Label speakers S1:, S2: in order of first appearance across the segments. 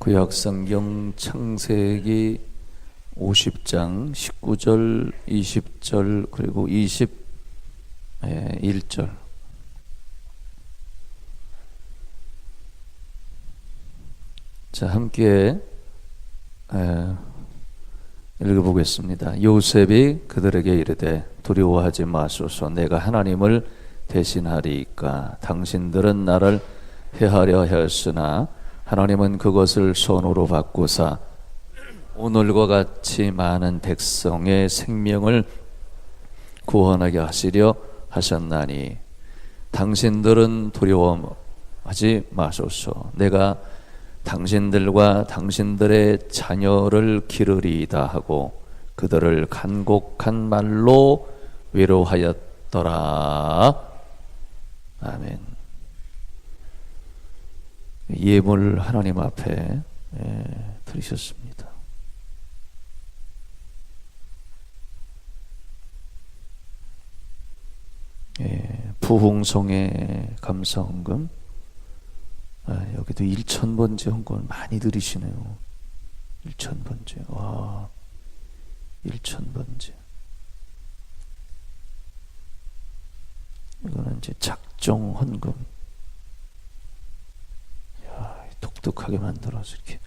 S1: 구약성경 창세기 50장 19절, 20절 그리고 21절. 자, 함께 읽어보겠습니다. 요셉이 그들에게 이르되 두려워하지 마소서. 내가 하나님을 대신하리이까. 당신들은 나를 해하려 하였으나 하나님은 그것을 선으로 바꾸사 오늘과 같이 많은 백성의 생명을 구원하게 하시려 하셨나니 당신들은 두려워하지 마소서. 내가 당신들과 당신들의 자녀를 기르리이다 하고 그들을 간곡한 말로 위로하였더라. 아멘. 예물 하나님 앞에 드리셨습니다. 부흥성의 감사헌금, 여기도 1,000번째 헌금 많이 드리시네요. 1,000번째. 와, 1,000번째. 이거는 이제 작정 헌금. 야, 독특하게 만들어서 이렇게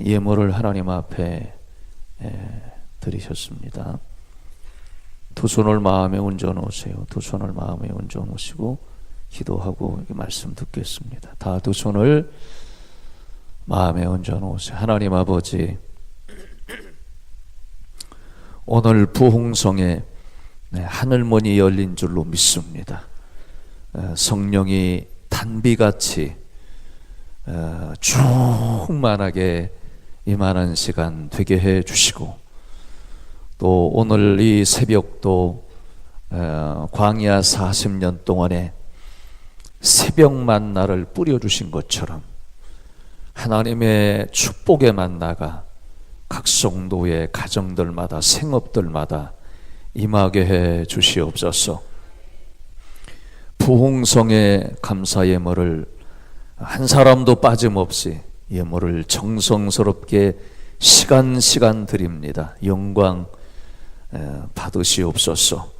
S1: 예물을 하나님 앞에 드리셨습니다. 두 손을 마음에 얹어 놓으세요. 두 손을 마음에 얹어 놓으시고 기도하고 말씀 듣겠습니다. 다 두 손을 마음에 얹어 놓으세요. 하나님 아버지, 오늘 부흥성에 하늘문이 열린 줄로 믿습니다. 성령이 단비같이 충만하게 임하는 시간 되게 해 주시고, 또 오늘 이 새벽도 광야 40년 동안에 새벽 만나를 뿌려주신 것처럼 하나님의 축복의 만나가 각 성도의 가정들마다 생업들마다 임하게 해 주시옵소서. 부흥성의 감사 예물을 한 사람도 빠짐없이 예물을 정성스럽게 시간 드립니다. 영광 받으시옵소서.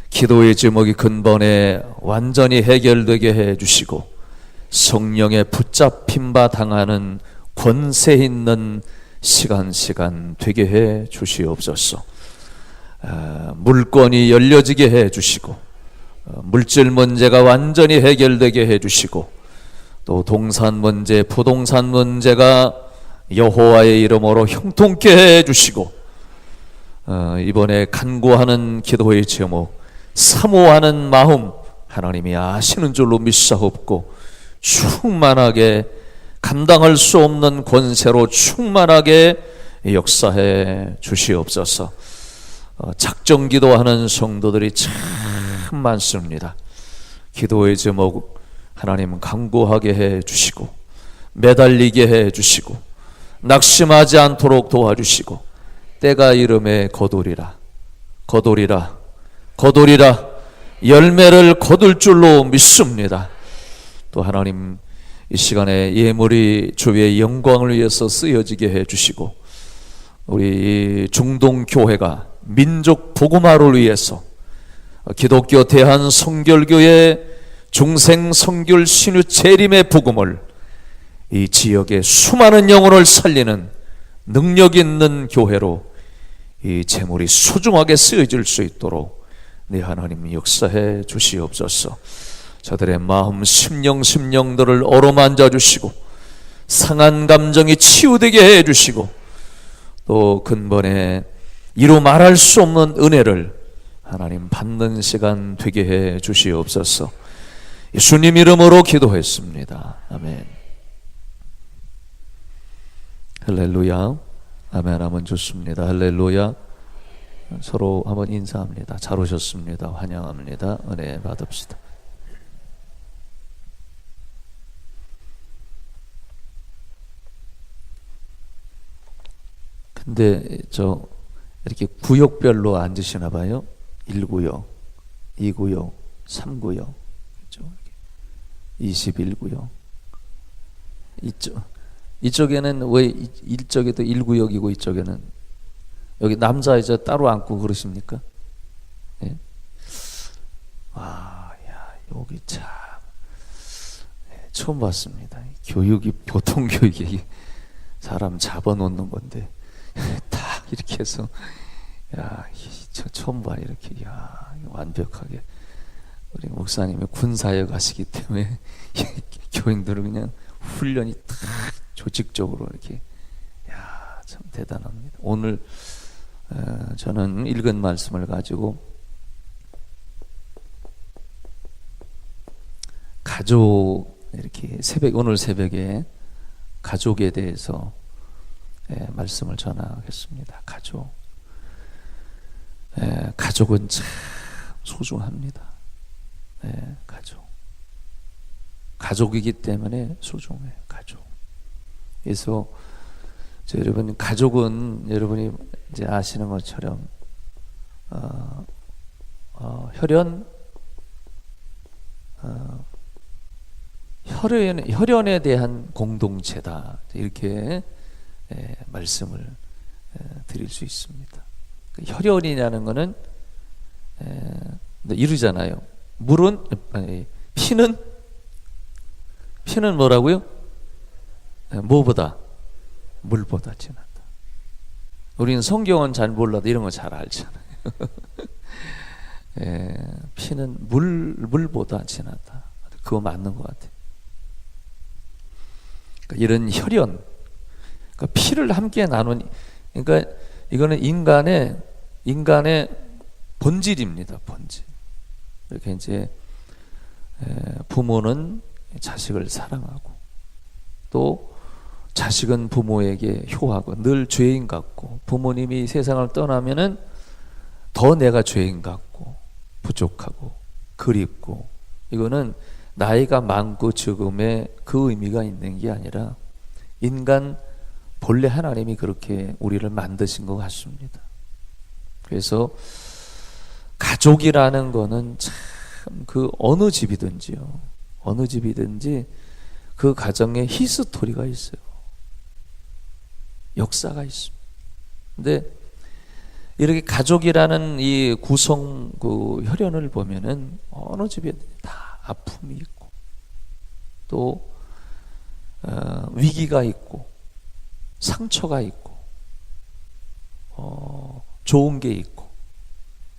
S1: 기도의 제목이 근본에 완전히 해결되게 해주시고 성령의 붙잡힌 바 당하는 권세 있는 시간 되게 해 주시옵소서. 물건이 열려지게 해 주시고 물질 문제가 완전히 해결되게 해 주시고 또 동산 문제, 부동산 문제가 여호와의 이름으로 형통케 해 주시고 이번에 간구하는 기도의 제목, 사모하는 마음 하나님이 아시는 줄로 믿사옵고 충만하게 감당할 수 없는 권세로 충만하게 역사해 주시옵소서. 작정 기도하는 성도들이 참 많습니다. 기도의 제목 하나님 간구하게 해 주시고 매달리게 해 주시고 낙심하지 않도록 도와주시고 때가 이름에 거두리라 열매를 거둘 줄로 믿습니다. 또 하나님 이 시간에 예물이 주의 영광을 위해서 쓰여지게 해주시고 우리 중동교회가 민족 복음화를 위해서 기독교 대한성결교회 중생성결 신유 재림의 복음을 이 지역의 수많은 영혼을 살리는 능력 있는 교회로 이 재물이 소중하게 쓰여질 수 있도록 네 하나님 역사해 주시옵소서. 저들의 마음 심령들을 어루만져 주시고 상한 감정이 치유되게 해 주시고 또 근본에 이루 말할 수 없는 은혜를 하나님 받는 시간 되게 해 주시옵소서. 예수님 이름으로 기도했습니다. 아멘. 할렐루야. 아멘 하면 좋습니다. 할렐루야. 서로 한번 인사합니다. 잘 오셨습니다. 환영합니다. 은혜 받읍시다. 근데 이렇게 구역별로 앉으시나 봐요. 1구역, 2구역, 3구역, 21구역. 이쪽 이쪽에는 왜 이쪽에도 1구역이고 이쪽에는 여기 남자 여자 따로 앉고 그러십니까? 예? 아, 야, 여기 참 처음 봤습니다. 교육이 보통 교육이 사람 잡아놓는 건데 딱 이렇게 해서 야, 저 처음 봐 이렇게 야 완벽하게 우리 목사님이 군사에 가시기 때문에 교인들은 그냥 훈련이 딱 조직적으로 이렇게 야, 참 대단합니다. 오늘 저는 읽은 말씀을 가지고 가족 이렇게 오늘 새벽에 가족에 대해서 말씀을 전하겠습니다. 가족은 참 소중합니다. 가족이기 때문에 소중해요. 가족. 그래서 여러분 가족은 여러분이 이제 아시는 것처럼 혈연에 대한 공동체다 이렇게 말씀을 드릴 수 있습니다. 혈연이라는 것은 이르잖아요. 피는 뭐라고요? 뭐보다? 물보다 진하다. 우리는 성경은 잘 몰라도 이런 거 잘 알잖아요. 피는 물보다 진하다. 그거 맞는 것 같아요. 그러니까 이런 혈연, 그러니까 피를 함께 나눈, 그러니까 이거는 인간의 본질입니다. 본질. 이렇게 이제 부모는 자식을 사랑하고 또 자식은 부모에게 효하고 늘 죄인 같고 부모님이 세상을 떠나면은 더 내가 죄인 같고 부족하고 그립고 이거는 나이가 많고 적음의 그 의미가 있는 게 아니라 인간 본래 하나님이 그렇게 우리를 만드신 것 같습니다. 그래서 가족이라는 거는 참 그 어느 집이든지 그 가정에 히스토리가 있어요. 역사가 있습니다. 근데 이렇게 가족이라는 이 구성 그 혈연을 보면은 어느 집에 다 아픔이 있고 또 위기가 있고 상처가 있고 좋은 게 있고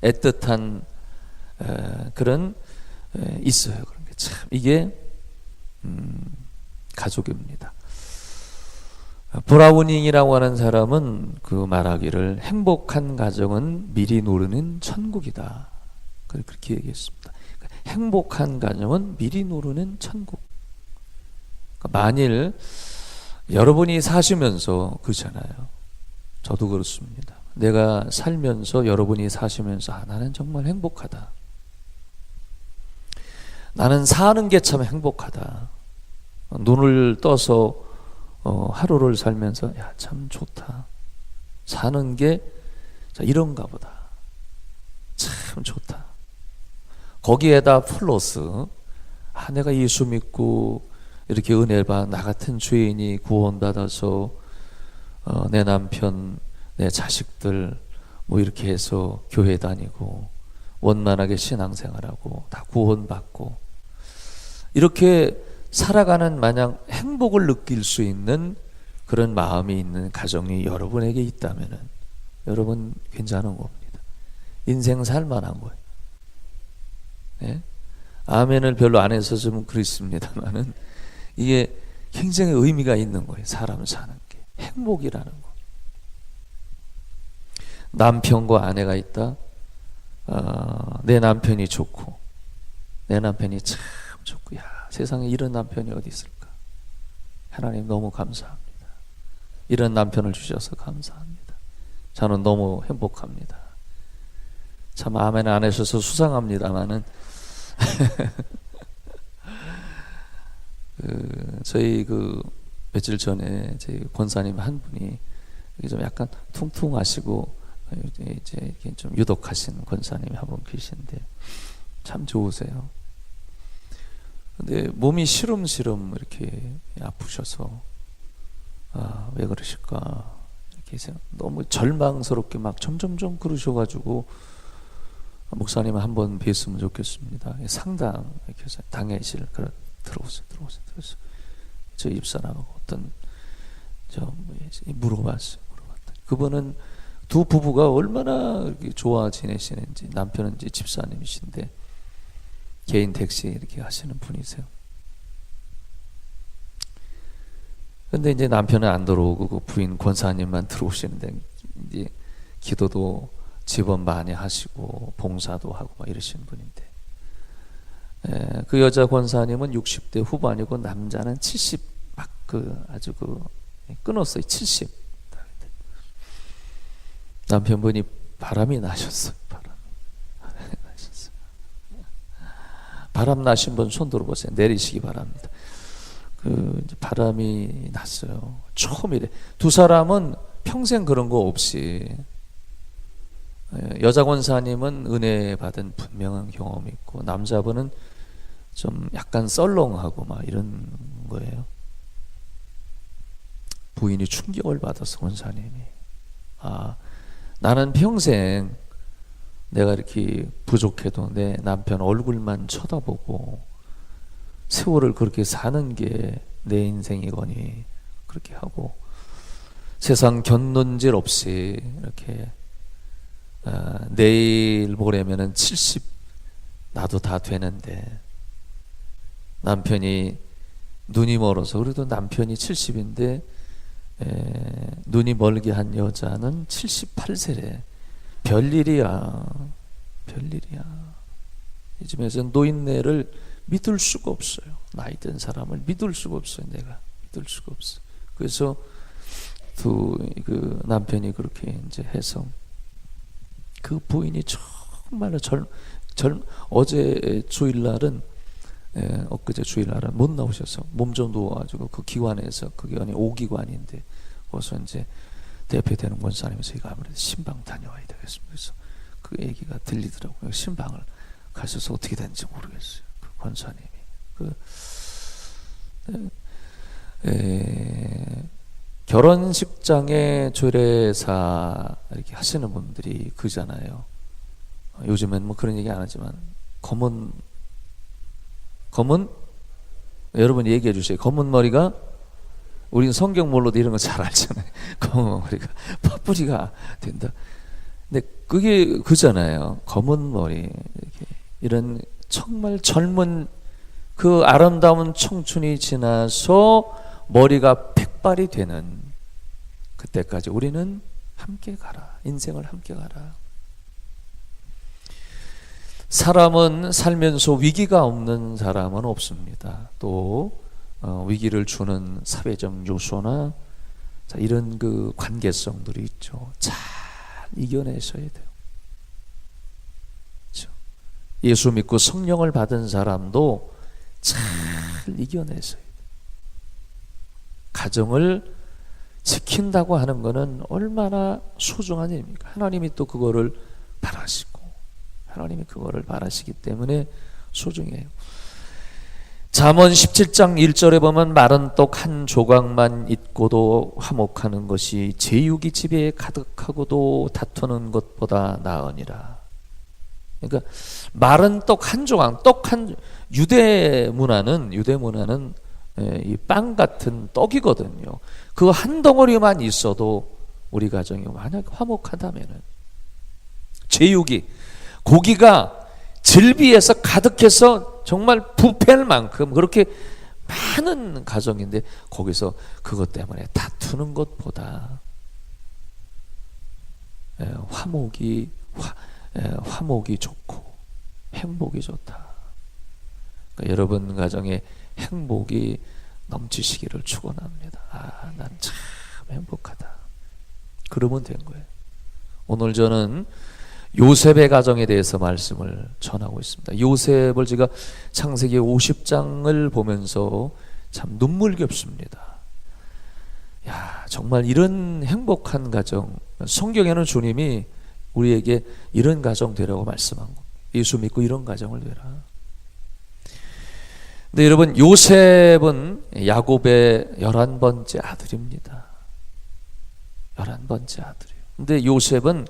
S1: 애틋한 그런 있어요. 그런 게 참 이게 가족입니다. 브라우닝이라고 하는 사람은 그 말하기를 행복한 가정은 미리 노르는 천국이다. 그렇게 얘기했습니다. 행복한 가정은 미리 노르는 천국. 만일 여러분이 사시면서 그렇잖아요. 저도 그렇습니다. 내가 살면서 여러분이 사시면서 나는 정말 행복하다. 나는 사는 게 참 행복하다. 눈을 떠서 하루를 살면서 야, 참 좋다. 사는 게 이런가 보다. 참 좋다. 거기에다 플러스 내가 예수 믿고 이렇게 은혜 봐 나 같은 죄인이 구원받아서 내 남편, 내 자식들 뭐 이렇게 해서 교회 다니고 원만하게 신앙생활하고 다 구원받고 이렇게 살아가는 마냥 행복을 느낄 수 있는 그런 마음이 있는 가정이 여러분에게 있다면은 여러분 괜찮은 겁니다. 인생 살만한 거예요. 예? 아멘을 별로 안 해서 좀 그렇습니다만은 이게 굉장히 의미가 있는 거예요. 사람 사는 게 행복이라는 거. 남편과 아내가 있다. 내 남편이 좋고 내 남편이 참 좋고 야 세상에 이런 남편이 어디 있을까? 하나님 너무 감사합니다. 이런 남편을 주셔서 감사합니다. 저는 너무 행복합니다. 참 아멘 안 하셔서 수상합니다만은 저희 며칠 전에 저희 권사님 한 분이 좀 약간 퉁퉁하시고 이제 이렇게 좀 유독하신 권사님이 한 분 계신데 참 좋으세요. 근데 몸이 시름시름 이렇게 아프셔서 왜 그러실까 이렇게 너무 절망스럽게 막 점점점 그러셔가지고 목사님 한번 뵀으면 좋겠습니다. 상담 이렇게 해서 당회실 들어오세요. 저 입사나가고 어떤 물어봤어요. 그분은 두 부부가 얼마나 좋아 지내시는지, 남편은 이제 집사님이신데 개인 택시 이렇게 하시는 분이세요. 근데 이제 남편은 안 들어오고 그 부인 권사님만 들어오시는데 이제 기도도 집원 많이 하시고 봉사도 하고 막 이러시는 분인데, 그 여자 권사님은 60대 후반이고 남자는 70 막 아주 끊었어요. 70. 남편분이 바람이 나셨어요. 바람 나신 분 손 들어보세요. 내리시기 바랍니다. 이제 바람이 났어요. 처음이래. 두 사람은 평생 그런 거 없이, 여자 권사님은 은혜 받은 분명한 경험이 있고 남자분은 좀 약간 썰렁하고 막 이런 거예요. 부인이 충격을 받아서 권사님이, 나는 평생 내가 이렇게 부족해도 내 남편 얼굴만 쳐다보고 세월을 그렇게 사는 게 내 인생이거니 그렇게 하고 세상 견눈질 없이 이렇게 내일 모레면은 70 나도 다 되는데, 남편이 눈이 멀어서, 그래도 남편이 70인데 눈이 멀게 한 여자는 78세래. 별일이야. 이 집에서 노인네를 믿을 수가 없어요. 나이 든 사람을 믿을 수가 없어요. 내가 믿을 수가 없어. 그래서 그 남편이 그렇게 이제 해서 그 부인이 정말로 어제 주일날은, 엊그제 주일날은 못 나오셔서 몸 좀 누워가지고 그 기관에서, 그 기관이 5기관인데 거기서 이제 대표되는 권사님에서 이거 아무래도 신방 다녀와야 되겠습니다. 그래서 그 얘기가 들리더라고요. 신방을 가셔서 어떻게 됐는지 모르겠어요. 그 권사님이 결혼식장에 조례사 이렇게 하시는 분들이 그잖아요. 요즘엔 뭐 그런 얘기 안 하지만 검은 여러분 얘기해 주세요. 검은 머리가, 우리는 성경 몰라도 이런 거 잘 알잖아요. 검은 머리가 파뿌리가 된다. 근데 그게 그잖아요. 검은 머리, 이렇게 이런 정말 젊은 그 아름다운 청춘이 지나서 머리가 백발이 되는 그때까지 우리는 함께 가라. 인생을 함께 가라. 사람은 살면서 위기가 없는 사람은 없습니다. 또 위기를 주는 사회적 요소나 이런 그 관계성들이 있죠. 잘 이겨내셔야 돼요. 그렇죠? 예수 믿고 성령을 받은 사람도 잘 이겨내셔야 돼요. 가정을 지킨다고 하는 것은 얼마나 소중한 일입니까? 하나님이 또 그거를 바라시고, 하나님이 그거를 바라시기 때문에 소중해요. 잠언 17장 1절에 보면 마른 떡 한 조각만 있고도 화목하는 것이 제육이 집에 가득하고도 다투는 것보다 나으니라. 그러니까 마른 떡 한 조각, 유대 문화는 이 빵 같은 떡이거든요. 그 한 덩어리만 있어도 우리 가정이 만약 화목하다면은, 제육이, 고기가 질비해서 가득해서 정말 부패할 만큼 그렇게 많은 가정인데 거기서 그것 때문에 다투는 것보다 화목이 좋고 행복이 좋다. 그러니까 여러분 가정에 행복이 넘치시기를 축원합니다. 난 참 행복하다. 그러면 된 거예요. 오늘 저는 요셉의 가정에 대해서 말씀을 전하고 있습니다. 요셉을 제가 창세기 50장을 보면서 참 눈물겹습니다. 야, 정말 이런 행복한 가정, 성경에는 주님이 우리에게 이런 가정 되라고 말씀한 겁니다. 예수 믿고 이런 가정을 되라. 근데 여러분, 요셉은 야곱의 11번째 아들입니다. 11번째 아들이에요. 근데 요셉은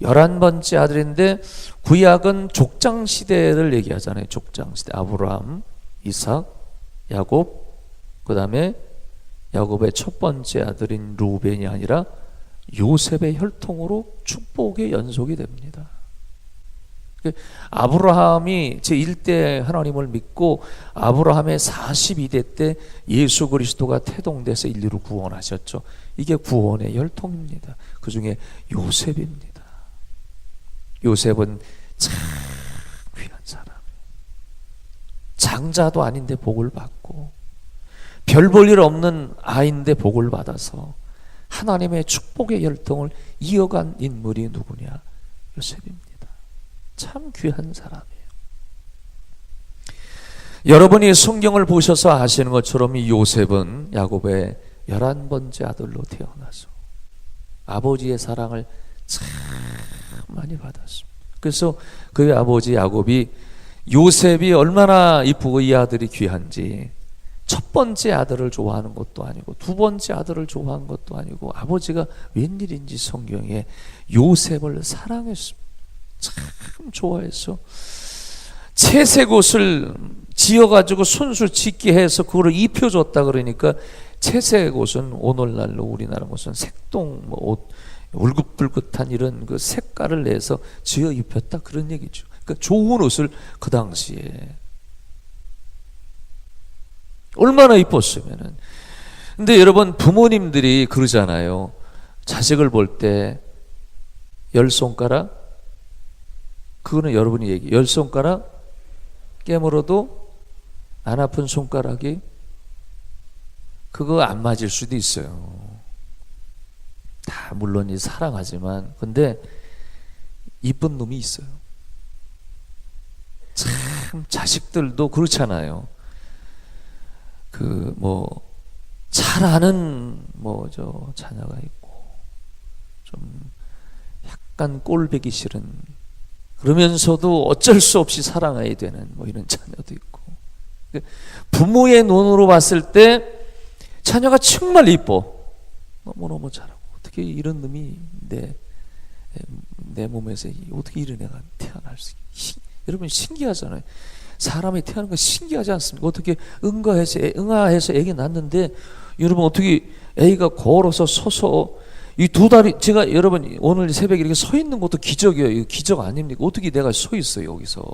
S1: 11번째 아들인데 구약은 족장시대를 얘기하잖아요. 족장시대. 아브라함, 이삭, 야곱, 그 다음에 야곱의 첫 번째 아들인 루벤이 아니라 요셉의 혈통으로 축복의 연속이 됩니다. 아브라함이 제1대 하나님을 믿고 아브라함의 42대 때 예수 그리스도가 태동돼서 인류를 구원하셨죠. 이게 구원의 혈통입니다. 그 중에 요셉입니다. 요셉은 참 귀한 사람. 장자도 아닌데 복을 받고 별 볼 일 없는 아이인데 복을 받아서 하나님의 축복의 혈통을 이어간 인물이 누구냐? 요셉입니다. 참 귀한 사람이에요. 여러분이 성경을 보셔서 아시는 것처럼 이 요셉은 야곱의 11번째 아들로 태어나서 아버지의 사랑을 참 많이 받았습니다. 그래서 그의 아버지 야곱이 요셉이 얼마나 이쁘고 이 아들이 귀한지 첫 번째 아들을 좋아하는 것도 아니고 두 번째 아들을 좋아하는 것도 아니고 아버지가 웬일인지 성경에 요셉을 사랑했습니다. 참 좋아해서 채색 옷을 지어가지고 손수 짓게 해서 그거를 입혀줬다 그러니까 채색 옷은 오늘날로 우리나라 옷은 색동 옷 울긋불긋한 이런 그 색깔을 내서 지어 입혔다 그런 얘기죠. 그러니까 좋은 옷을 그 당시에 얼마나 이뻤으면은. 근데 여러분 부모님들이 그러잖아요. 자식을 볼 때 10손가락 그거는 여러분이 얘기 10손가락 깨물어도 안 아픈 손가락이 그거 안 맞을 수도 있어요. 다 물론 이 사랑하지만 근데 이쁜 놈이 있어요. 참 자식들도 그렇잖아요. 그 뭐 잘하는 뭐 저 자녀가 있고 좀 약간 꼴보기 싫은 그러면서도 어쩔 수 없이 사랑해야 되는 뭐 이런 자녀도 있고 부모의 눈으로 봤을 때 자녀가 정말 이뻐 너무너무 잘하고 어떻게 이런 놈이 내 몸에서 어떻게 이런 애가 태어날 수 여러분 신기하잖아요. 사람이 태어나는 건 신기하지 않습니까? 어떻게 응아해서 애기 낳는데 여러분 어떻게 애가 걸어서 서서 이 두 다리 제가 여러분 오늘 새벽에 이렇게 서 있는 것도 기적이에요. 이거 기적 아닙니까? 어떻게 내가 서 있어요 여기서.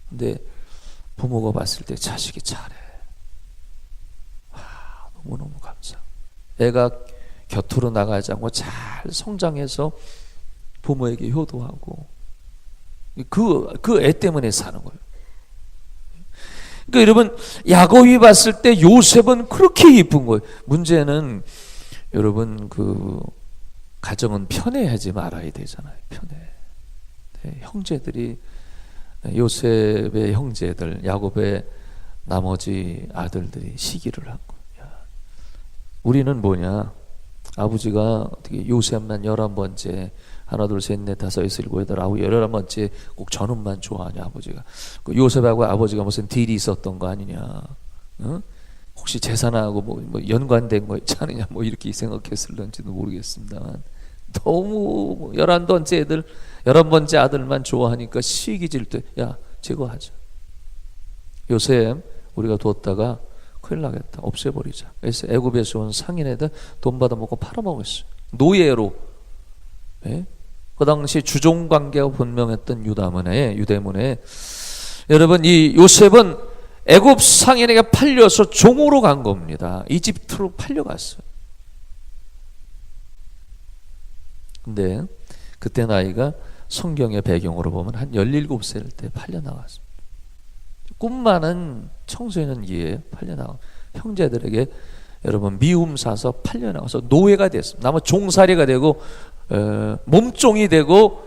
S1: 근데 부모가 봤을 때 자식이 잘해. 와, 너무너무 감사. 애가 곁으로 나가지 않고 잘 성장해서 부모에게 효도하고 그 애 때문에 사는 거예요. 그러니까 여러분 야곱이 봤을 때 요셉은 그렇게 이쁜 거예요. 문제는 여러분 그 가정은 편애하지 말아야 되잖아요. 편애. 네, 형제들이 요셉의 형제들 야곱의 나머지 아들들이 시기를 한 거야. 우리는 뭐냐? 아버지가 어떻게 요셉만 11번째 하나 둘 셋 넷 다섯 여섯 일곱 여덟 아홉 11번째 꼭 저놈만 좋아하냐 아버지가. 그 요셉하고 아버지가 무슨 딜이 있었던 거 아니냐? 어? 혹시 재산하고 뭐 연관된 거 있지 않느냐? 뭐 이렇게 생각했을런지도 모르겠습니다만 너무 11번째 아들만 좋아하니까 시기질 때 야 제거하자. 요셉 우리가 뒀다가 큰일 나겠다. 없애버리자. 그래서 애굽에서 온 상인애들 돈 받아먹고 팔아먹었어요. 노예로. 네? 그 당시 주종관계가 분명했던 유대문에 여러분 이 요셉은 애굽 상인에게 팔려서 종으로 간 겁니다. 이집트로 팔려갔어요. 근데 그때 나이가 성경의 배경으로 보면 한 17살 때 팔려나갔습니다. 꿈 많은 청소년기에 팔려나가 형제들에게 여러분 미움 사서 팔려나가서 노예가 됐습니다. 아마 종살이가 되고 몸종이 되고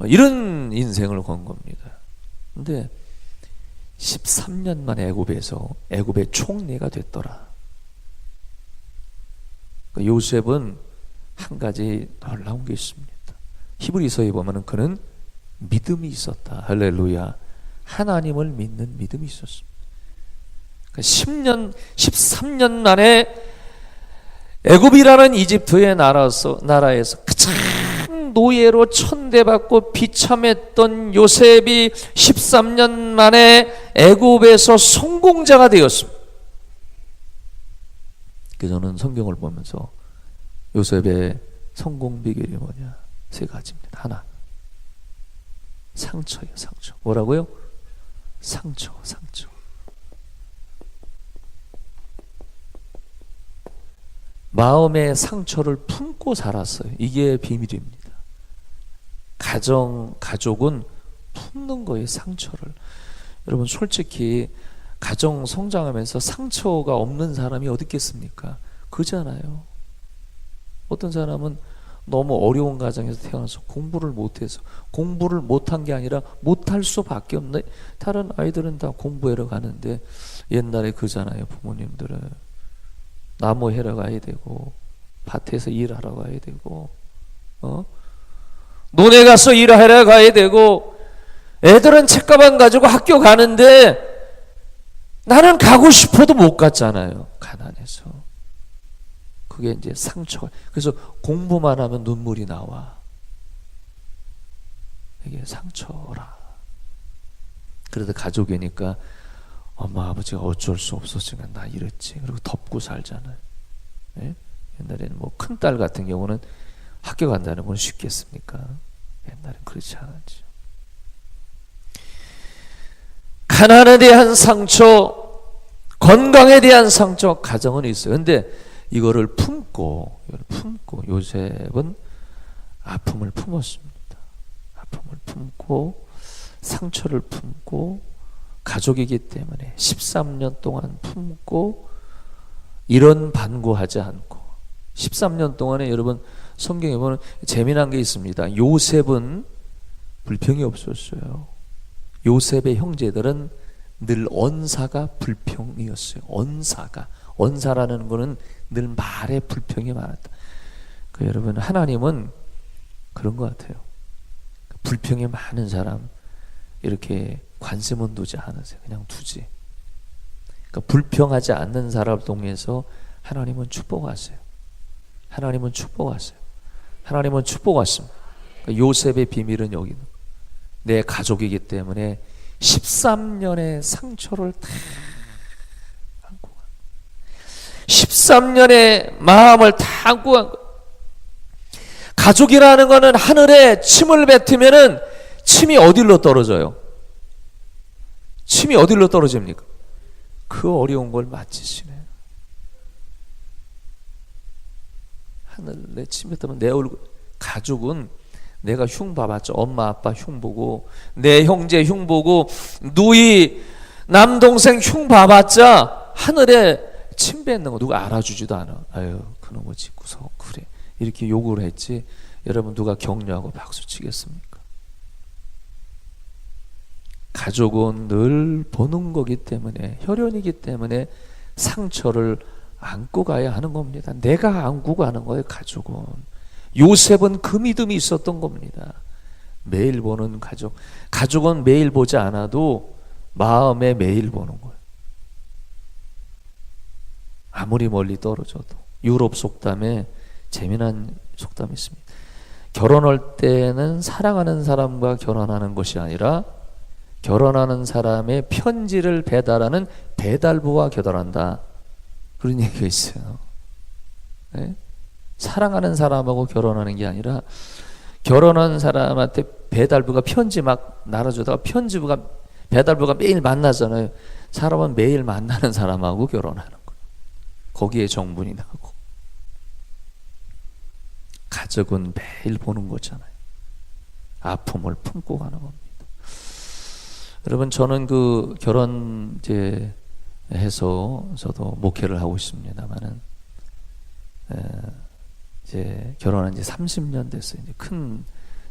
S1: 이런 인생을 건 겁니다. 근데 13년 만에 애굽에서 애굽의 총리가 됐더라. 요셉은 한 가지 놀라운 게 있습니다. 히브리서에 보면은 그는 믿음이 있었다. 할렐루야. 하나님을 믿는 믿음이 있었습니다. 10년, 13년 만에 애굽이라는 이집트의 나라에서 가장 노예로 천대받고 비참했던 요셉이 13년 만에 애굽에서 성공자가 되었습니다. 그래서 저는 성경을 보면서 요셉의 성공 비결이 뭐냐? 세 가지입니다. 하나, 상처예요. 상처. 뭐라고요? 상처. 마음의 상처를 품고 살았어요. 이게 비밀입니다. 가족은 품는 거예요. 상처를. 여러분 솔직히 가정 성장하면서 상처가 없는 사람이 어디 있겠습니까? 그잖아요. 어떤 사람은 너무 어려운 가정에서 태어나서 공부를 못해서, 공부를 못한 게 아니라 못할 수밖에 없네. 다른 아이들은 다 공부하러 가는데 옛날에 그잖아요. 부모님들은 나무 해러 가야 되고 밭에서 일하러 가야 되고 논에 가서 일하러 가야 되고, 애들은 책가방 가지고 학교 가는데 나는 가고 싶어도 못 갔잖아요. 가난해서. 그게 이제 상처가. 그래서 공부만 하면 눈물이 나와. 이게 상처라. 그래도 가족이니까 엄마 아버지가 어쩔 수 없었으니까 나 이랬지. 그리고 덮고 살잖아요. 예? 옛날에는 뭐 큰딸 같은 경우는 학교 간다는 건 쉽겠습니까? 옛날엔 그렇지 않았죠. 가난에 대한 상처, 건강에 대한 상처, 가정은 있어요. 근데 이거를 품고 요셉은 아픔을 품었습니다. 아픔을 품고 상처를 품고 가족이기 때문에 13년 동안 품고 이런 반구하지 않고 13년 동안에 여러분 성경에 보면 재미난 게 있습니다. 요셉은 불평이 없었어요. 요셉의 형제들은 늘 언사가 불평이었어요. 언사라는 거는 늘 말에 불평이 많았다. 여러분 하나님은 그런 것 같아요. 불평이 많은 사람 이렇게 관심은 두지 않으세요. 그냥 두지. 그러니까 불평하지 않는 사람을 통해서 하나님은 축복하세요. 하나님은 축복하십니다. 그러니까 요셉의 비밀은 여기 있는 거예요. 내 가족이기 때문에 13년의 상처를 다 안고 간 거예요. 13년의 마음을 다 안고 간 거예요. 가족이라는 거는 하늘에 침을 뱉으면은 침이 어디로 떨어져요? 침이 어디로 떨어집니까? 그 어려운 걸 맡으시네. 하늘에 침이 떨어지면 내 얼굴, 가족은 내가 흉 봐봤죠. 엄마 아빠 흉 보고 내 형제 흉 보고 누이 남동생 흉 봐봤자 하늘에 침 뱉는 거 누가 알아주지도 않아. 아유 그놈의 짓구석 그래 이렇게 욕을 했지. 여러분 누가 격려하고 박수 치겠습니까? 가족은 늘 보는 거기 때문에, 혈연이기 때문에 상처를 안고 가야 하는 겁니다. 내가 안고 가는 거예요. 가족은. 요셉은 그 믿음이 있었던 겁니다. 매일 보는 가족. 가족은 매일 보지 않아도 마음에 매일 보는 거예요. 아무리 멀리 떨어져도. 유럽 속담에 재미난 속담이 있습니다. 결혼할 때는 사랑하는 사람과 결혼하는 것이 아니라 결혼하는 사람의 편지를 배달하는 배달부와 결혼한다. 그런 얘기가 있어요. 네? 사랑하는 사람하고 결혼하는 게 아니라 결혼한 사람한테 배달부가 편지 막 날아주다가 배달부가 매일 만나잖아요. 사람은 매일 만나는 사람하고 결혼하는 거예요. 거기에 정분이 나고. 가족은 매일 보는 거잖아요. 아픔을 품고 가는 겁니다. 여러분 저는 그 결혼 해서 저도 목회를 하고 있습니다만은 이제 결혼한 지 30년 됐어요. 이제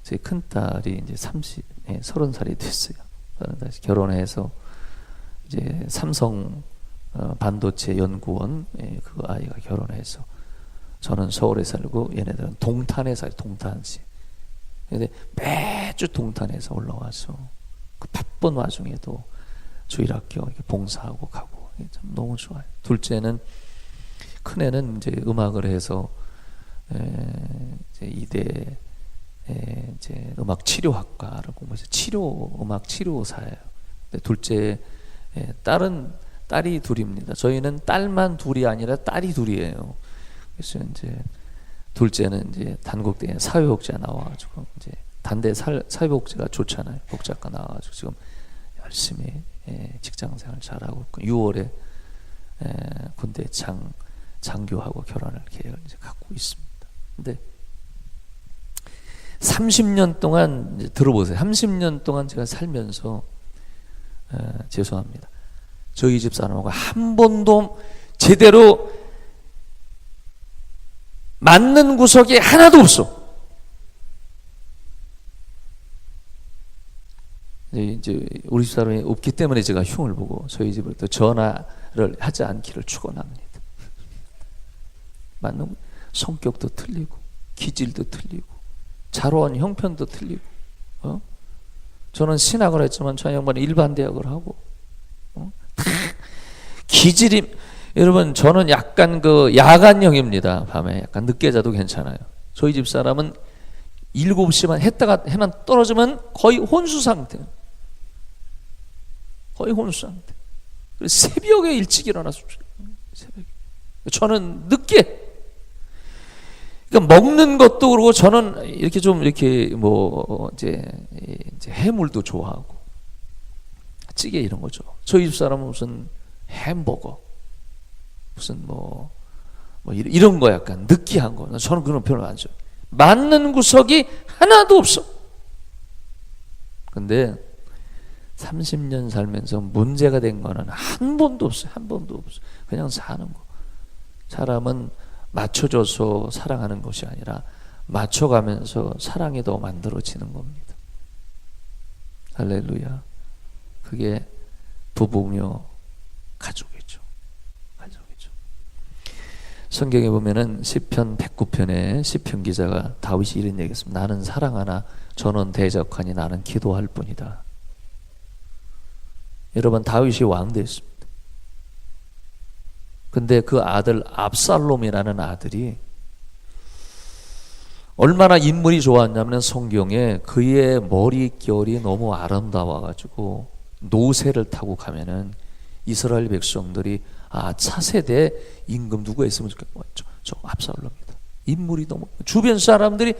S1: 제 큰 딸이 이제 30살이 됐어요. 결혼해서 이제 삼성 반도체 연구원 그 아이가 결혼해서 저는 서울에 살고 얘네들은 동탄에 살아요. 동탄시. 근데 매주 동탄에서 올라와서 그 바쁜 와중에도 주일학교 이렇게 봉사하고 가고 참 너무 좋아요. 둘째는, 큰애는 이제 음악을 해서 이제 이대 이제 음악 치료학과를 공부해서 음악 치료사예요. 근데 둘째 딸이 둘입니다. 저희는 딸만 둘이 아니라 딸이 둘이에요. 그래서 이제 둘째는 이제 단국대에 사회복지가 나와가지고 이제 단대 사회복지가 좋잖아요. 복지학과 나와가지고 지금 열심히 직장생활 잘하고 있고 6월에 군대 장교하고 결혼할 계획을 이제 갖고 있습니다. 근데 30년 동안 이제 들어보세요. 30년 동안 제가 살면서 죄송합니다. 저희 집 사람하고 한 번도 제대로 맞는 구석이 하나도 없어. 이제 우리 집 사람이 없기 때문에 제가 흉을 보고 저희 집을 또 전화를 하지 않기를 축원합니다. 맞는 성격도 틀리고 기질도 틀리고 자로한 형편도 틀리고 저는 신학을 했지만 저 양반은 일반 대학을 하고 기질이 여러분 저는 약간 그 야간형입니다. 밤에 약간 늦게 자도 괜찮아요. 저희 집 사람은 7시만 해만 떨어지면 거의 혼수 상태. 거의 혼수 상태. 그래서 새벽에 일찍 일어나서 새벽에. 저는 늦게. 그러니까 먹는 것도 그러고 저는 이렇게 좀 이렇게 뭐 이제 해물도 좋아하고 찌개 이런 거죠. 저희 집 사람은 무슨 햄버거 무슨 뭐 이런 거 약간 느끼한 거. 저는 그런 별로 안 좋아해요. 맞는 구석이 하나도 없어. 근데 30년 살면서 문제가 된 거는 한 번도 없어요. 한 번도 없어요. 그냥 사는 거. 사람은 맞춰줘서 사랑하는 것이 아니라 맞춰가면서 사랑이 더 만들어지는 겁니다. 할렐루야. 그게 부부며 가족이죠. 가족이죠. 성경에 보면은 시편 109편에 시편 기자가 다윗이 이런 얘기했습니다. 나는 사랑하나 저는 대적하니 나는 기도할 뿐이다. 여러분 다윗이 왕 됐습니다. 근데 그 아들 압살롬이라는 아들이 얼마나 인물이 좋았냐면 성경에 그의 머릿결이 너무 아름다워가지고 노새를 타고 가면은 이스라엘 백성들이 차세대 임금 누가 있으면 좋겠죠. 저 압살롬이다. 인물이 너무 주변 사람들이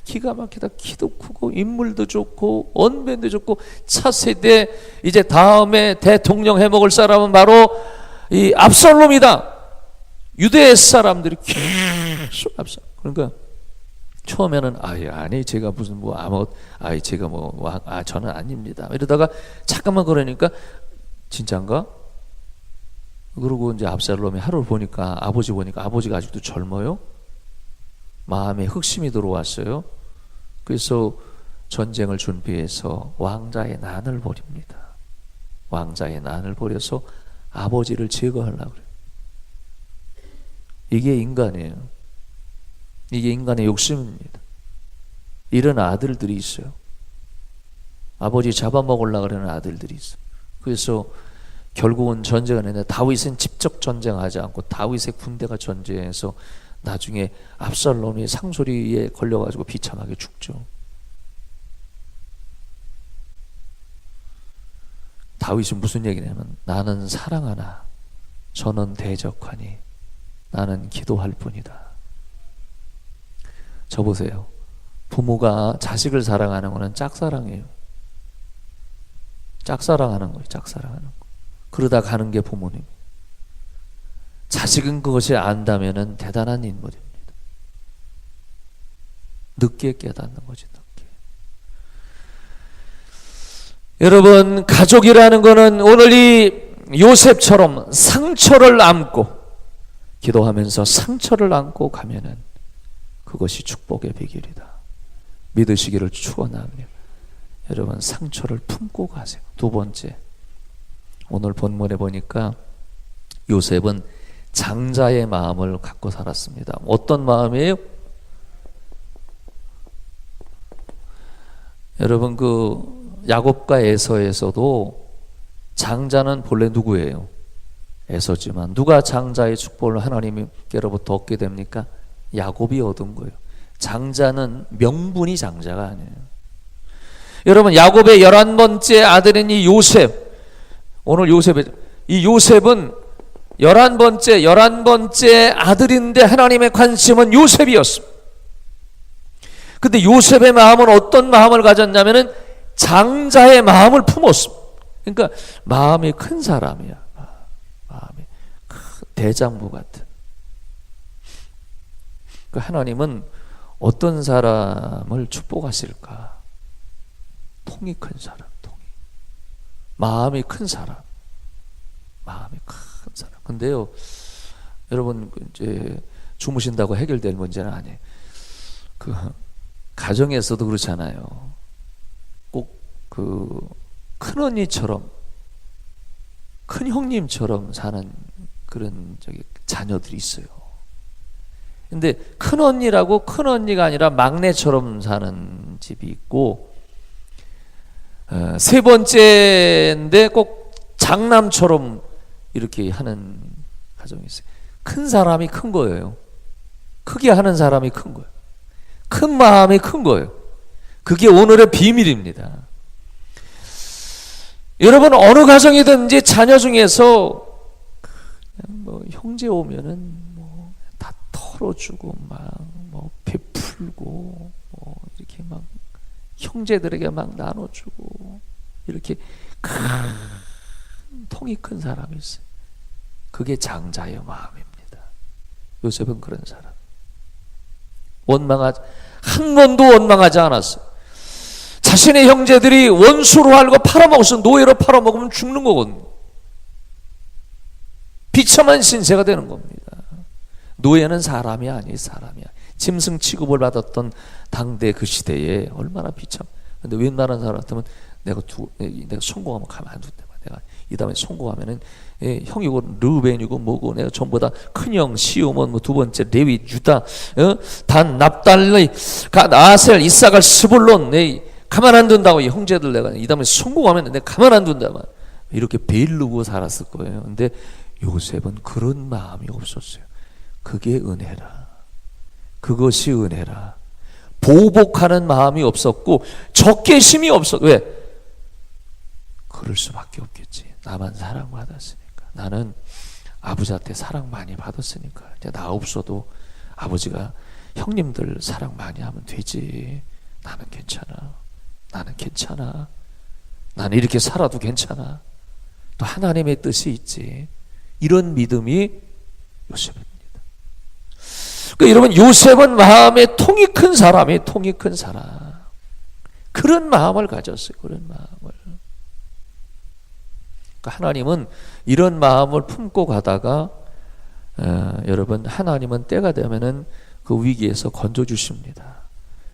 S1: 기가 막히다. 키도 크고 인물도 좋고 언변도 좋고 차세대 이제 다음에 대통령 해먹을 사람은 바로 이 압살롬이다. 유대 사람들이 계속 압살롬. 그러니까 처음에는 아니 제가 무슨 제가 저는 아닙니다. 이러다가 잠깐만 그러니까 진짠가? 그러고 이제 압살롬이 하루를 보니까 아버지가 아직도 젊어요. 마음에 흑심이 들어왔어요. 그래서 전쟁을 준비해서 왕자의 난을 벌입니다. 왕자의 난을 벌여서 아버지를 제거하려고 그래요. 이게 인간이에요. 이게 인간의 욕심입니다. 이런 아들들이 있어요. 아버지 잡아먹으려고 하는 아들들이 있어요. 그래서 결국은 전쟁을 했는데 다윗은 직접 전쟁하지 않고 다윗의 군대가 전쟁해서 나중에 압살롬이 상소리에 걸려가지고 비참하게 죽죠. 다윗은 무슨 얘기냐면 나는 사랑하나 저는 대적하니 나는 기도할 뿐이다. 저 보세요. 부모가 자식을 사랑하는 것은 짝사랑이에요. 짝사랑하는 거예요. 짝사랑하는 거. 그러다 가는 게 부모님. 자식은 그것이 안다면은 대단한 인물입니다. 늦게 깨닫는 거지, 늦게. 여러분, 가족이라는 거는 오늘 이 요셉처럼 상처를 안고 기도하면서 상처를 안고 가면은 그것이 축복의 비결이다. 믿으시기를 축원합니다. 여러분, 상처를 품고 가세요. 두 번째, 오늘 본문에 보니까 요셉은 장자의 마음을 갖고 살았습니다. 어떤 마음이에요? 여러분, 그 야곱과 에서에서도 장자는 본래 누구예요? 에서지만 누가 장자의 축복을 하나님께로부터 얻게 됩니까? 야곱이 얻은 거예요. 장자는 명분이 장자가 아니에요. 여러분, 야곱의 11번째 아들인 이 요셉, 오늘 이 요셉은 11번째 아들인데 하나님의 관심은 요셉이었습니다. 근데 요셉의 마음은 어떤 마음을 가졌냐면은 장자의 마음을 품었습니다. 그러니까 마음이 큰 사람이야. 마음이 큰 대장부 같은. 그러니까 하나님은 어떤 사람을 축복하실까? 통이 큰 사람, 통이. 마음이 큰 사람. 마음이 큰 사람. 근데요, 여러분, 이제 주무신다고 해결될 문제는 아니에요. 가정에서도 그렇잖아요. 꼭 큰 언니처럼, 큰 형님처럼 사는 그런 자녀들이 있어요. 근데 큰 언니가 아니라 막내처럼 사는 집이 있고, 세 번째인데 꼭 장남처럼 이렇게 하는 가정이 있어요. 큰 사람이 큰 거예요. 크게 하는 사람이 큰 거예요. 큰 마음이 큰 거예요. 그게 오늘의 비밀입니다. 여러분, 어느 가정이든지 자녀 중에서 뭐 형제 오면은 뭐 다 털어주고 막 베풀고 이렇게 막 형제들에게 막 나눠주고 이렇게 큰 통이 큰 사람이 있어요. 그게 장자의 마음입니다. 요셉은 그런 사람. 한 번도 원망하지 않았어요. 자신의 형제들이 원수로 알고 팔아먹어서 노예로 팔아먹으면 죽는 거거든요. 비참한 신세가 되는 겁니다. 노예는 사람이 아니 사람이야. 짐승 취급을 받았던 당대 그 시대에 얼마나 비참. 근데 웬만한 사람 같으면 내가 성공하면 가만 안 둔다. 내가 이 다음에 성공하면은 형이고 르벤이고 뭐고 내가 전부 다 큰형 시므온 뭐 두 번째 레위 유다 단 납달리 갓 아셀 이사갈 스불론 가만 안 둔다고 이 형제들 내가 이 다음에 성공하면 내가 가만 안 둔다. 이렇게 베일르고 살았을 거예요. 근데 요셉은 그런 마음이 없었어요. 그게 은혜라. 그것이 은혜라. 보복하는 마음이 없었고 적개심이 없었. 왜? 그럴 수밖에 없겠지. 나만 사랑받았으니까. 나는 아버지한테 사랑 많이 받았으니까. 이제 나 없어도 아버지가 형님들 사랑 많이 하면 되지. 나는 괜찮아. 나는 괜찮아. 나는 이렇게 살아도 괜찮아. 또 하나님의 뜻이 있지. 이런 믿음이 요셉입니다. 그러니까 여러분, 요셉은 마음에 통이 큰 사람이 통이 큰 사람. 그런 마음을 가졌어요. 그런 마음을. 그러니까 하나님은 이런 마음을 품고 가다가 여러분, 하나님은 때가 되면은 그 위기에서 건져 주십니다.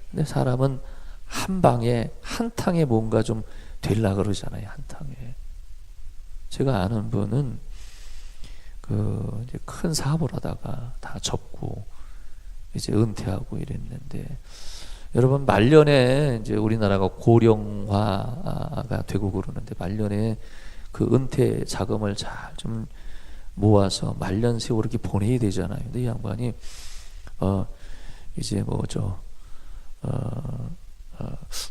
S1: 근데 사람은 한 방에 한 탕에 뭔가 좀 되려 그러잖아요. 한 탕에. 제가 아는 분은 이제 큰 사업을 하다가 다 접고 이제 은퇴하고 이랬는데, 여러분, 말년에 이제 우리나라가 고령화가 되고 그러는데 말년에 그 은퇴 자금을 잘 좀 모아서 말년 세월 이렇게 보내야 되잖아요. 근데 이 양반이 이제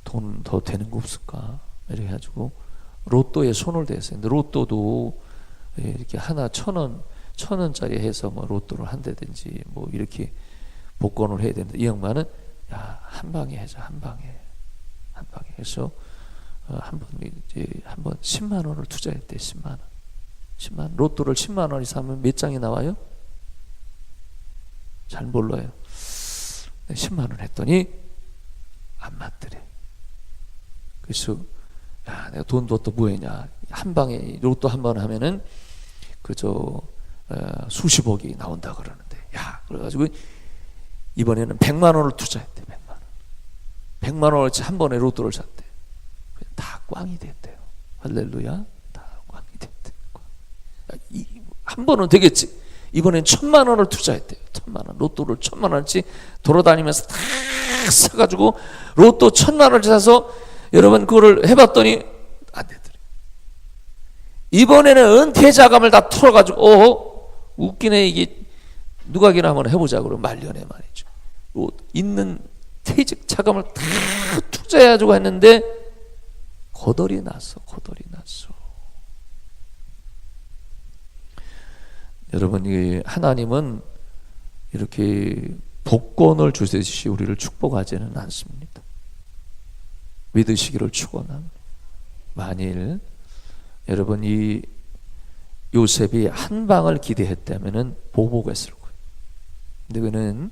S1: 돈 더 되는 거 없을까 이렇게 해가지고 로또에 손을 댔어요. 근데 로또도 이렇게 하나 1,000원짜리 해서 뭐 로또를 한다든지 뭐 이렇게 복권을 해야 되는데, 이 양반은 한 방에 하자. 한 방에 해서 한 번 10만 원을 투자했대. 10만 원. 로또를 10만 원이 사면 몇 장이 나와요? 잘 몰라요. 10만 원 했더니 안 맞더래. 그래서 내가 돈도 또 뭐 했냐. 한 방에 로또 한 번 하면은 수십억이 나온다 그러는데, 그래가지고 이번에는 100만 원을 투자했대. 100만 원어치 한 번에 로또를 샀대. 다 꽝이 됐대요. 할렐루야. 다 꽝이 됐대. 한 번은 되겠지. 이번엔 1,000만 원을 투자했대요. 1,000만 원. 로또를 1,000만 원치 돌아다니면서 다 사가지고 로또 1,000만 원을 사서 여러분 그거를 해봤더니 안 되더래. 이번에는 은퇴 자금을 다 털어가지고 웃기네 이게 누가기나 한번 해보자 그러면 말년에 말이죠. 있는 퇴직 자금을 다 투자해가지고 했는데 거덜이 났어. 여러분, 이 하나님은 이렇게 복권을 주듯이 우리를 축복하지는 않습니다. 믿으시기를 축원합니다. 만일 여러분 이 요셉이 한 방을 기대했다면은 보복했을 거예요. 근데 그는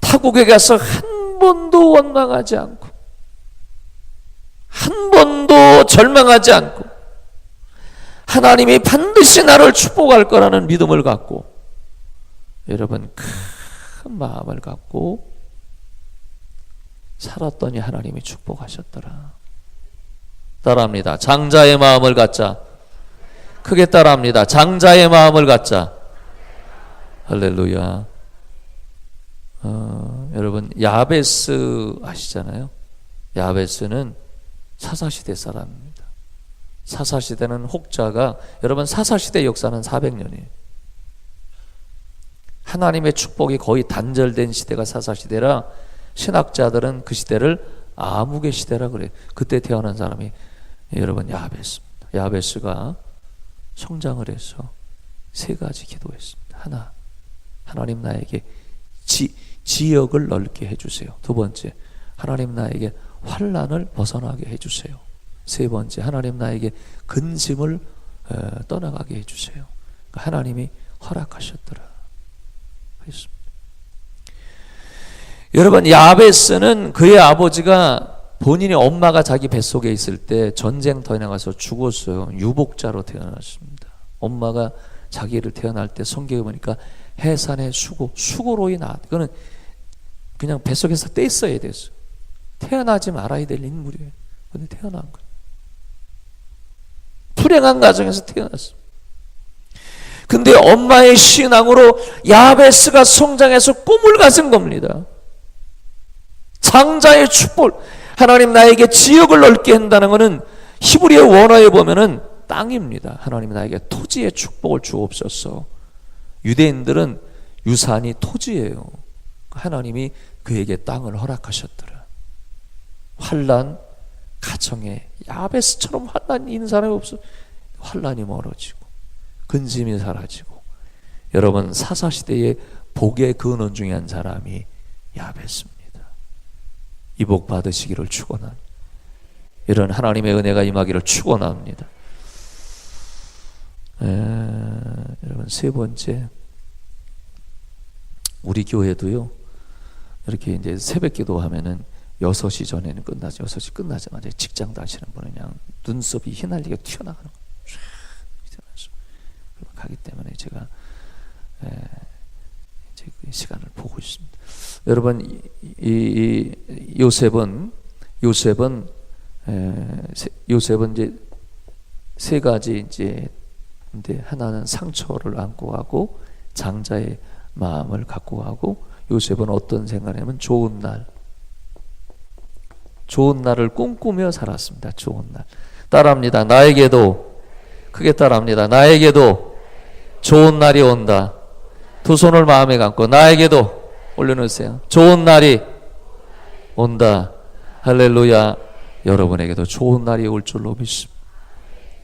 S1: 타국에 가서 한 번도 원망하지 않고 한 번도 절망하지 않고 하나님이 반드시 나를 축복할 거라는 믿음을 갖고 여러분 큰 마음을 갖고 살았더니 하나님이 축복하셨더라. 따라합니다. 장자의 마음을 갖자. 크게 따라합니다. 장자의 마음을 갖자. 할렐루야. 여러분 야베스 아시잖아요. 야베스는 사사시대 사람입니다. 사사시대는 혹자가 여러분 사사시대 역사는 400년이에요. 하나님의 축복이 거의 단절된 시대가 사사시대라 신학자들은 그 시대를 암흑의 시대라 그래요. 그때 태어난 사람이 여러분 야베스입니다. 야베스가 성장을 해서 세 가지 기도했습니다. 하나, 하나님 나에게 지역을 넓게 해주세요. 두 번째, 하나님 나에게 환난을 벗어나게 해주세요. 세 번째, 하나님 나에게 근심을 떠나가게 해주세요. 하나님이 허락하셨더라. 그랬습니다. 여러분 야베스는 그의 아버지가 본인의 엄마가 자기 뱃속에 있을 때 전쟁터에 나가서 죽었어요. 유복자로 태어났습니다. 엄마가 자기를 태어날 때 성경에 보니까 해산의 수고로이 낳았다. 이거는 그냥 뱃속에서 떼있어야 됐어요. 태어나지 말아야 될 인물이에요. 근데 태어난 거예요. 불행한 가정에서 태어났어요. 근데 엄마의 신앙으로 야베스가 성장해서 꿈을 가진 겁니다. 장자의 축복. 하나님 나에게 지역을 넓게 한다는 것은 히브리어 원어에 보면은 땅입니다. 하나님 나에게 토지의 축복을 주옵소서. 유대인들은 유산이 토지예요. 하나님이 그에게 땅을 허락하셨더라. 환난 가정에 야베스처럼 환난이 있는 사람이 없어. 환난이 멀어지고 근심이 사라지고. 여러분 사사시대의 복의 근원 중에 한 사람이 야베스입니다. 이 복 받으시기를 축원합니다. 이런 하나님의 은혜가 임하기를 축원합니다. 여러분 세 번째, 우리 교회도요 이렇게 이제 새벽 기도하면은 6시 전에는 끝나죠. 6시 끝나자마자 직장 다니시는 분은 그냥 눈썹이 휘날리게 튀어나가는 거예요. 가기 때문에 제가 이제 그 시간을 보고 있습니다. 여러분 이 요셉은 이제 세 가지 이제 근데 하나는 상처를 안고 가고 장자의 마음을 갖고 가고 요셉은 어떤 생각을 하면 좋은 날을 꿈꾸며 살았습니다. 좋은 날. 따라합니다. 나에게도 크게 따라합니다. 나에게도 좋은 날이 온다. 두 손을 마음에 감고 나에게도 올려놓으세요. 좋은 날이 온다. 할렐루야. 여러분에게도 좋은 날이 올 줄로 믿습니다.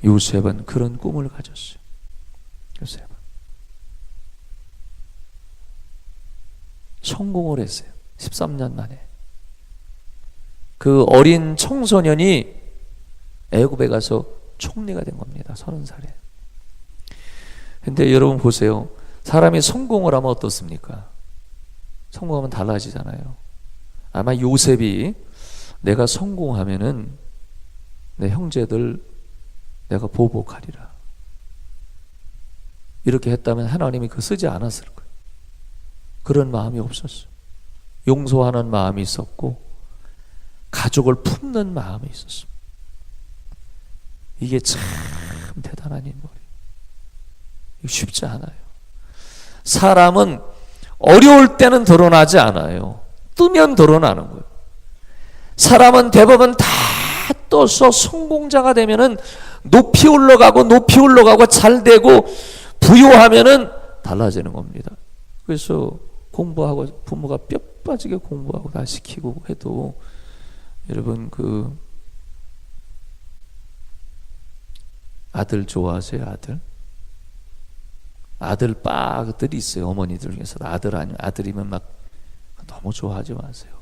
S1: 요셉은 그런 꿈을 가졌어요. 요셉은 성공을 했어요. 13년 만에. 그 어린 청소년이 애굽에 가서 총리가 된 겁니다. 30살에. 근데 여러분 보세요. 사람이 성공을 하면 어떻습니까? 성공하면 달라지잖아요. 아마 요셉이 내가 성공하면은 내 형제들 내가 보복하리라. 이렇게 했다면 하나님이 그거 쓰지 않았을 거예요. 그런 마음이 없었어요. 용서하는 마음이 있었고 가족을 품는 마음이 있었어요. 이게 참 대단한 인물이에요. 이거 쉽지 않아요. 사람은 어려울 때는 드러나지 않아요. 뜨면 드러나는 거예요. 사람은 대부분 다 떠서 성공자가 되면은 높이 올라가고 잘 되고 부유하면은 달라지는 겁니다. 그래서 공부하고 부모가 뼈 빠지게 공부하고 다 시키고 해도 여러분 그 아들 좋아하세요? 아들 빠들이 있어요. 어머니들 중에서 아들이면 막 너무 좋아하지 마세요.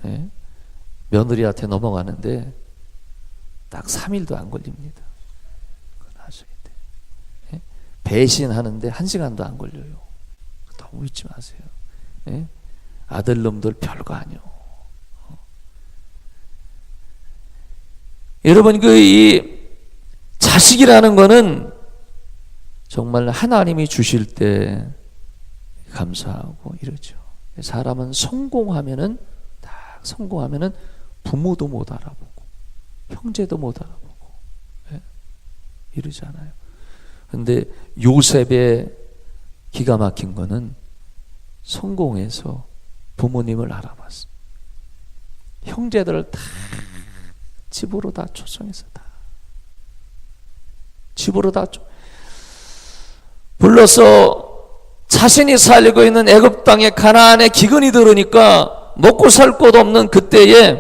S1: 예? 며느리한테 넘어가는데 딱 3일도 안 걸립니다. 그건 아셔야 돼요. 예? 배신하는데 1시간도 안 걸려요. 너무 잊지 마세요. 예? 아들놈들 별거 아니요. 여러분 이 자식이라는 거는 정말 하나님이 주실 때 감사하고 이러죠. 사람은 성공하면은 부모도 못 알아보고 형제도 못 알아보고 이러잖아요. 근데 요셉의 기가 막힌 거는 성공해서 부모님을 알아봤어. 형제들을 다 집으로 다 초청해서 집으로 다 불러서 자신이 살고 있는 애굽 땅의 가나안의 기근이 들으니까 먹고 살 곳 없는 그때에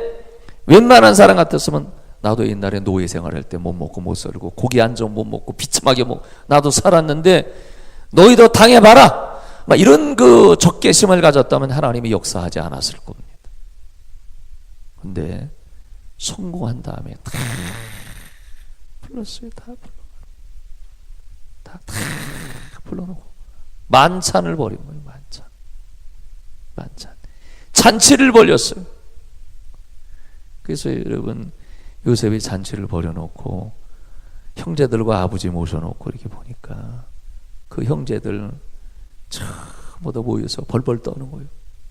S1: 웬만한 사람 같았으면 나도 옛날에 노예 생활할 때 못 먹고 못 살고 고기 한 점 못 먹고 비참하게 나도 살았는데 너희도 당해봐라 막 이런 그 적개심을 가졌다면 하나님이 역사하지 않았을 겁니다. 근데 성공한 다음에 다 불렀어요. 다 불러놓고 만찬을 벌인 거예요. 만찬 잔치를 벌였어요. 그래서 여러분 요셉이 잔치를 벌여놓고 형제들과 아버지 모셔놓고 이렇게 보니까 그 형제들 모두 모여서 벌벌 떠는 거예요.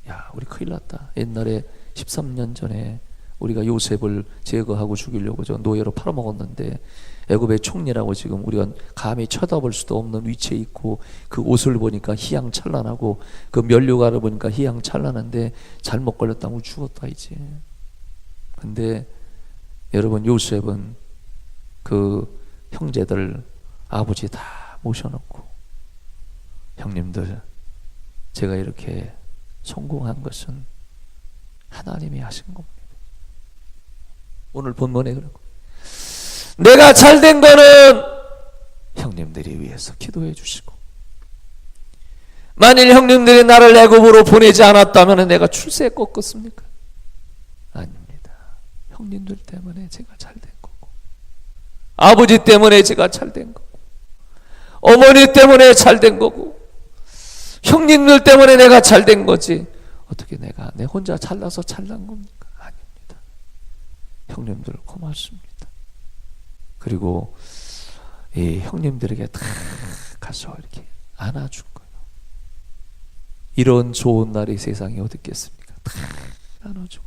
S1: 야, 우리 큰일 났다. 옛날에 13년 전에 우리가 요셉을 제거하고 죽이려고 저 노예로 팔아먹었는데 애굽의 총리라고 지금 우리가 감히 쳐다볼 수도 없는 위치에 있고 그 옷을 보니까 희양찬란하고 그 면류관을 보니까 희양찬란한데 잘못 걸렸다면 죽었다 이제. 근데 여러분 요셉은 그 형제들 아버지 다 모셔놓고 형님들 제가 이렇게 성공한 것은 하나님이 하신 겁니다. 오늘 본문에 그러고 내가 잘된 거는 형님들이 위해서 기도해 주시고 만일 형님들이 나를 애굽으로 보내지 않았다면 내가 출세에 꺾었습니까? 아닙니다. 형님들 때문에 제가 잘된 거고 아버지 때문에 제가 잘된 거고 어머니 때문에 잘된 거고 형님들 때문에 내가 잘된 거지 어떻게 내가 내 혼자 잘나서 잘난 겁니까? 아닙니다. 형님들 고맙습니다. 그리고 이 형님들에게 다 가서 이렇게 안아준 거예요. 이런 좋은 날이 세상에 어디 있겠습니까? 다 안아주고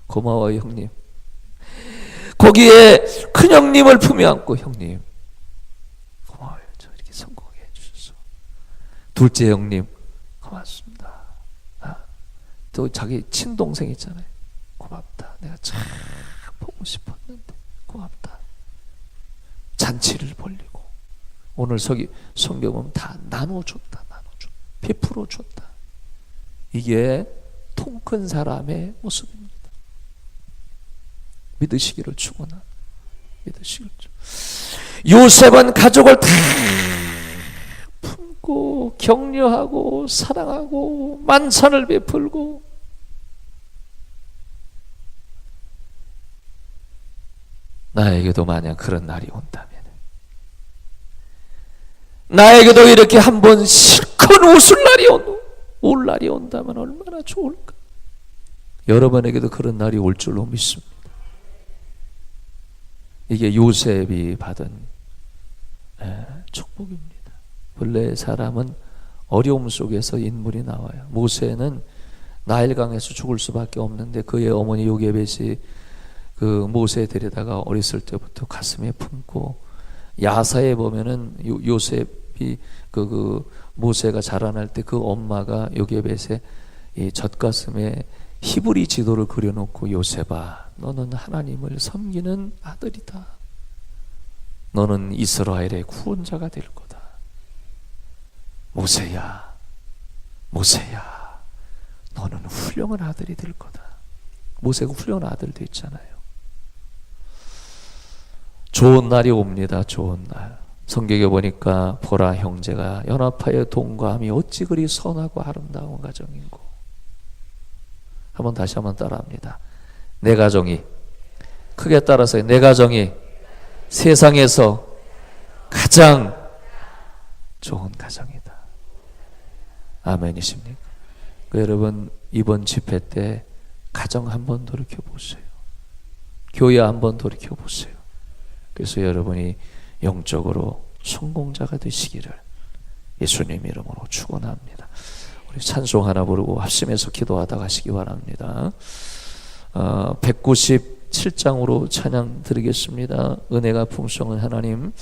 S1: 고마워요 형님. 거기에 큰 형님을 품에 안고 형님 고마워요. 저 이렇게 성공해 주셔서. 둘째 형님 고맙습니다. 또 자기 친동생 있잖아요. 고맙다. 내가 참 보고 싶었는데 고맙다. 잔치를 벌리고 오늘 성경 보면 다 나눠줬다. 베풀어 줬다. 이게 통 큰 사람의 모습입니다. 믿으시기를 축원합니다. 믿으시기를 요셉은 가족을 다 품고 격려하고 사랑하고 만찬을 베풀고 나에게도 만약 그런 날이 온다면 나에게도 이렇게 한번 실컷 올 날이 온다면 얼마나 좋을까. 여러분에게도 그런 날이 올 줄로 믿습니다. 이게 요셉이 받은 축복입니다. 본래 사람은 어려움 속에서 인물이 나와요. 모세는 나일강에서 죽을 수밖에 없는데 그의 어머니 요게벳이 그 모세 데려다가 어렸을 때부터 가슴에 품고 야사에 보면은 요셉이 그 모세가 자라날 때 그 엄마가 요게벳의 이 젖가슴에 히브리 지도를 그려놓고 요셉아 너는 하나님을 섬기는 아들이다. 너는 이스라엘의 구원자가 될 거다. 모세야, 모세야, 너는 훌륭한 아들이 될 거다. 모세가 훌륭한 아들 됐잖아요. 좋은 날이 옵니다. 좋은 날. 성경에 보니까 보라 형제가 연합하여 동거함이 어찌 그리 선하고 아름다운 가정인고. 다시 한번 따라합니다. 내 가정이, 크게 따라서 내 가정이 세상에서 가장 좋은 가정이다. 아멘이십니까? 여러분, 이번 집회 때 가정 한번 돌이켜보세요. 교회 한번 돌이켜보세요. 그래서 여러분이 영적으로 성공자가 되시기를 예수님 이름으로 축원합니다. 우리 찬송 하나 부르고 합심해서 기도하다 가시기 바랍니다. 197장으로 찬양 드리겠습니다. 은혜가 풍성한 하나님,